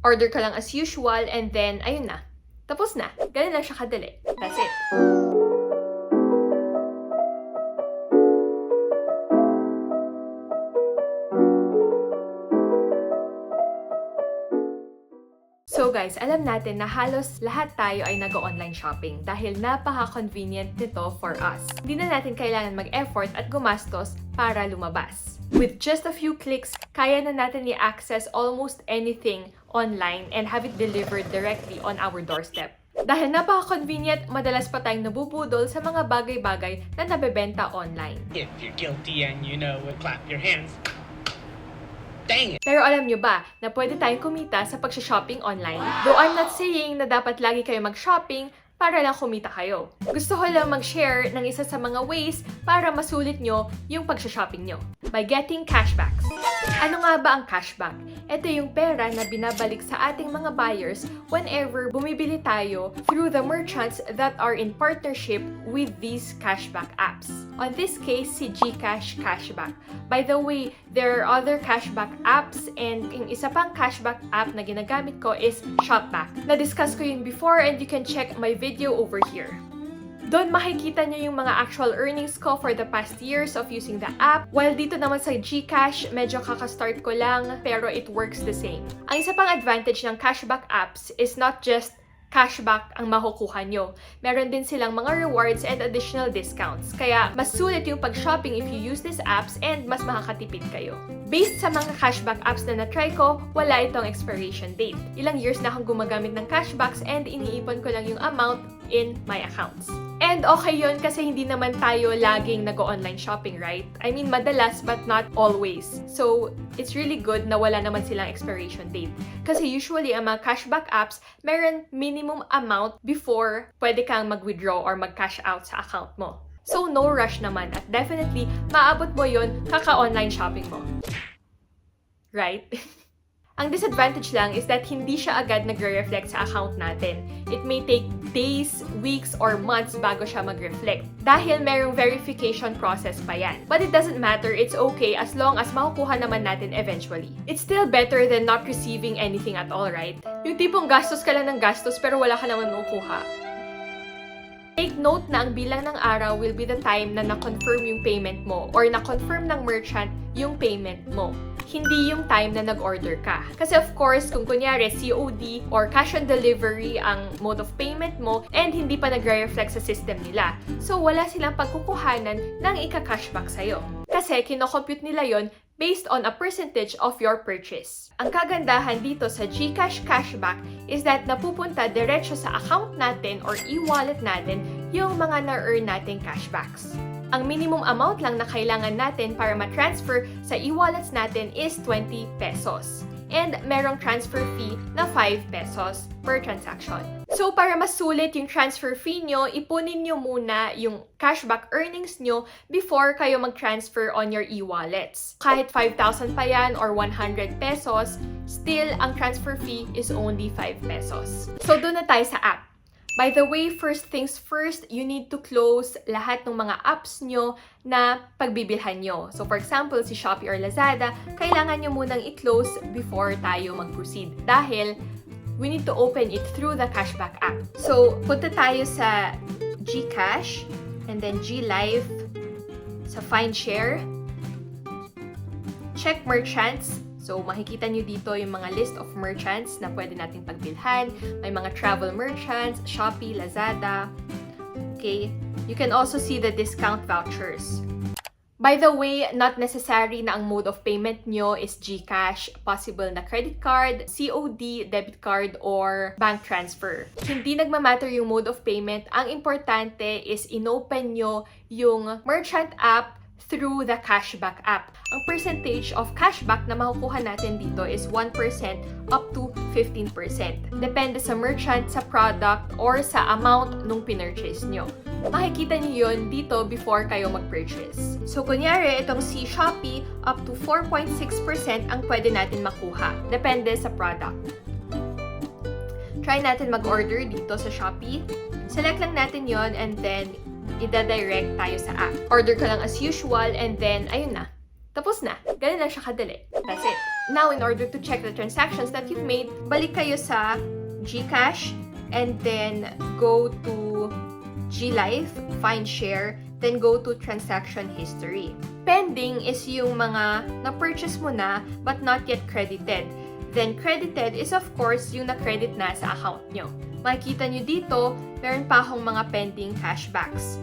Order ka lang as usual and then, ayun na. Tapos na. Ganun lang siya kadali. That's it. So guys, alam natin na halos lahat tayo ay nag-online shopping dahil napaka-convenient nito for us. Hindi na natin kailangan mag-effort at gumastos para lumabas. With just a few clicks, kaya na natin i-access almost anything online and have it delivered directly on our doorstep. Dahil napaka-convenient, madalas pa tayong nabubudol sa mga bagay-bagay na nabebenta online. If you're guilty and you know, clap your hands. Dang it! Pero alam nyo ba na pwede tayong kumita sa pagsha-shopping online? Though I'm not saying na dapat lagi kayo mag-shopping para lang kumita kayo. Gusto ko lang mag-share ng isa sa mga ways para masulit nyo yung pagsha-shopping nyo by getting cashbacks. Ano nga ba ang cashback? Ito yung pera na binabalik sa ating mga buyers whenever bumibili tayo through the merchants that are in partnership with these cashback apps. On this case, si Gcash Cashback. By the way, there are other cashback apps and yung isa pang cashback app na ginagamit ko is Shopback. Na-discuss ko yun before and you can check my video over here. Doon makikita nyo yung mga actual earnings ko for the past years of using the app. While dito naman sa Gcash, medyo kakastart ko lang pero it works the same. Ang isa pang advantage ng cashback apps is not just cashback ang makukuha nyo. Meron din silang mga rewards and additional discounts. Kaya mas sulit yung pag-shopping if you use these apps and mas makakatipid kayo. Based sa mga cashback apps na na-try ko, wala itong expiration date. Ilang years na akong gumagamit ng cashbacks and iniipon ko lang yung amount in my accounts. And okay yun kasi hindi naman tayo laging nag-online shopping, right? I mean, madalas but not always. So, it's really good na wala naman silang expiration date. Kasi usually, ang mga cashback apps, meron minimum amount before pwede kang mag-withdraw or mag-cash out sa account mo. So, no rush naman at definitely, maabot mo yun kaka-online shopping mo. Right? Ang disadvantage lang is that hindi siya agad nagre-reflect sa account natin. It may take days, weeks, or months bago siya mag-reflect. Dahil merong verification process pa yan. But it doesn't matter, it's okay as long as makukuha naman natin eventually. It's still better than not receiving anything at all, right? Yung tipong gastos ka lang ng gastos pero wala ka naman makukuha. Take note na ang bilang ng araw will be the time na na-confirm yung payment mo or na-confirm ng merchant yung payment mo. Hindi yung time na nag-order ka. Kasi of course, kung kunyari COD or cash on delivery ang mode of payment mo and hindi pa nagre-reflect sa system nila. So wala silang pagkukuhanan ng ika-cashback sa'yo. Kasi kinocompute nila yon based on a percentage of your purchase. Ang kagandahan dito sa Gcash Cashback is that napupunta diretso sa account natin or e-wallet natin yung mga na-earn nating cashbacks. Ang minimum amount lang na kailangan natin para ma-transfer sa e-wallets natin is 20 pesos. And merong transfer fee na 5 pesos per transaction. So, para mas sulit yung transfer fee nyo, ipunin nyo muna yung cashback earnings nyo before kayo mag-transfer on your e-wallets. Kahit 5,000 pa yan or 100 pesos, still, ang transfer fee is only 5 pesos. So, doon na tayo sa app. By the way, first things first, you need to close lahat ng mga apps nyo na pagbibilhan nyo. So for example, si Shopee or Lazada, kailangan nyo munang i-close before tayo mag-proceed. Dahil we need to open it through the cashback app. So punta tayo sa Gcash and then GLive, sa Findshare, check merchants. So, makikita nyo dito yung mga list of merchants na pwede nating pagbilhan. May mga travel merchants, Shopee, Lazada. Okay? You can also see the discount vouchers. By the way, not necessary na ang mode of payment nyo is Gcash, possible na credit card, COD, debit card, or bank transfer. Hindi nagmamatter yung mode of payment. Ang importante is inopen nyo yung merchant app through the cashback app. Ang percentage of cashback na makukuha natin dito is 1% up to 15%. Depende sa merchant, sa product, or sa amount nung pinurchase nyo. Makikita nyo yun dito before kayo mag-purchase. So, kunyari, itong si Shopee, up to 4.6% ang pwede natin makuha. Depende sa product. Try natin mag-order dito sa Shopee. Select lang natin yon and then ida-direct tayo sa app. Order ka lang as usual and then, ayun na. Tapos na. Ganun lang siya kadali. That's it. Now, in order to check the transactions that you've made, balik kayo sa Gcash and then go to GLife, Findshare, then go to transaction history. Pending is yung mga na-purchase mo na but not yet credited. Then credited is of course yung na-credit na sa account nyo. Makikita nyo dito, meron pa akong mga pending cashbacks.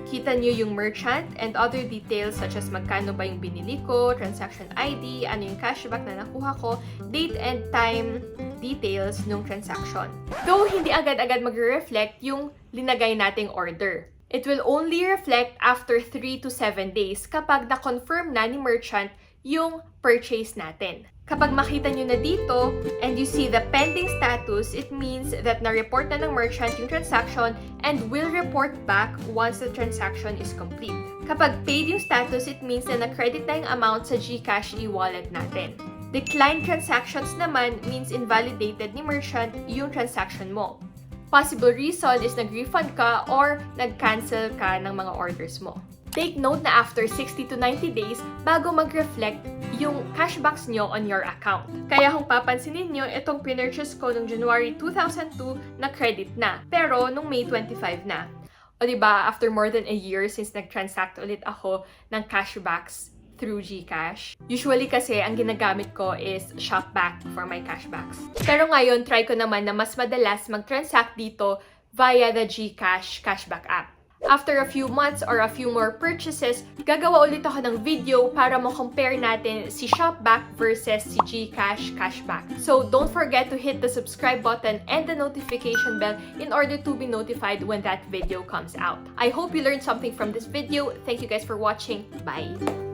Kita nyo yung merchant and other details such as magkano ba yung binili ko, transaction ID, ano yung cashback na nakuha ko, date and time details ng transaction. Though hindi agad-agad magre-reflect yung linagay nating order. It will only reflect after 3 to 7 days kapag na-confirm na ni merchant yung purchase natin. Kapag makita nyo na dito and you see the pending status, it means that na-report na ng merchant yung transaction and will report back once the transaction is complete. Kapag paid yung status, it means na na-credit na yung amount sa Gcash e-wallet natin. Declined transactions naman means invalidated ni merchant yung transaction mo. Possible reason is nag-refund ka or nag-cancel ka ng mga orders mo. Take note na after 60 to 90 days bago mag-reflect yung cashbacks nyo on your account. Kaya kung papansinin nyo, itong pinurchase ko noong January 2002 na credit na. Pero nung May 25 na. O diba, after more than a year since nag-transact ulit ako ng cashbacks through Gcash. Usually kasi, ang ginagamit ko is Shopback for my cashbacks. Pero ngayon, try ko naman na mas madalas mag-transact dito via the Gcash Cashback app. After a few months or a few more purchases, gagawa ulit ako ng video para mo-compare natin si Shopback versus si Gcash Cashback. So don't forget to hit the subscribe button and the notification bell in order to be notified when that video comes out. I hope you learned something from this video. Thank you guys for watching. Bye!